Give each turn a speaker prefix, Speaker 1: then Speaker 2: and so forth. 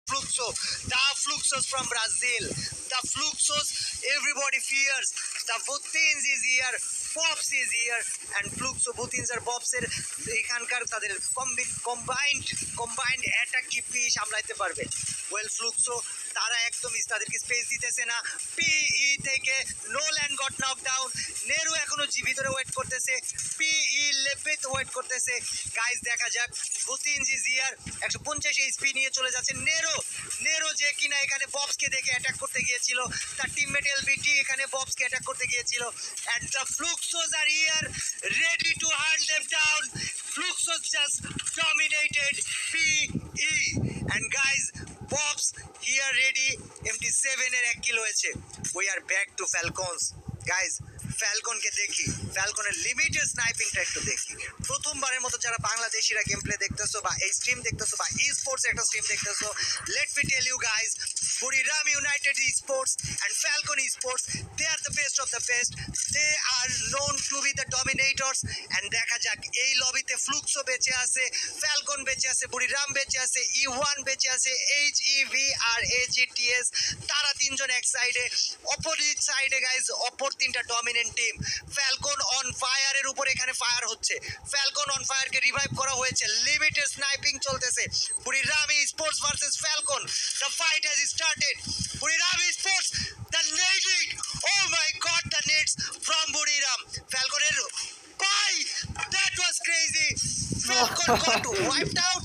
Speaker 1: Fluxo, the Fluxos from Brazil, the Fluxos everybody fears, the Butins is here, Pops is here, and Fluxo, Butins আর Pops-এর এখানকার তাদের combined attack কি সামলাইতে পারবে? Well Fluxo তারা একদম তাদেরকে স্পেস দিতেছে না। পিই থেকে নোল্যান্ড গট নক ডাউন, নেরু এখনো ভিতরে ওয়েট করতেছে, পিই লেপিত ওয়েট করতেছে। গাইস দেখা যাক, বুতিনজ ইজ হিয়ার, 150 এইচপি নিয়ে চলে যাচ্ছে নেরো যে কিনা এখানে ববসকে দেখে অ্যাটাক করতে গিয়েছিল, তার টিমমেট এলবিটি এখানে ববসকে অ্যাটাক করতে গিয়েছিল, and the Fluxos are here ready to hunt them down. Fluxos just dominated পিই, and guys Pops here ready, MT7 এর 1 কিল হয়েছে। We are back to Falcons guys, ফ্যালকনকে দেখি, ফ্যালকনের লিমিটেড স্নাইপিংটা একটু দেখি। প্রথমবারের মতো যারা বাংলাদেশিরা গেম প্লে দেখতেছো বা এই স্ট্রিম দেখতেছো বা ই স্পোর্টস একটা স্ট্রিম দেখতেছো, let me tell you guys, Buriram United sports and Falcon sports, they are the best of the best, they are known to be the dominators. And দেখা যাক এই লবিতে ফ্লুক্সও বেঁচে আছে, ফ্যালকন বেঁচে আছে, বুড়িরাম বেঁচে আছে, E1 বেঁচে আছে, HEV আর AGTS, তারা তিনজন এক সাইডে, অপোজিট সাইডে গাইজ অপর তিনটা ডমিনেন্ট টিম। ফ্যালকন অন ফায়ারের উপর এখানে ফায়ার হচ্ছে, ফ্যালকন অন ফায়ারকে রিভাইভ করা হয়েছে, লিমিটেড স্নাইপিং চলতেছে। Buriram sports versus Falcon, the fight has started. Buriram sports, the নেডিং, oh my god, the nets from Buriram. ফ্যালকনের ভাই, that was crazy, Falcon got wiped out.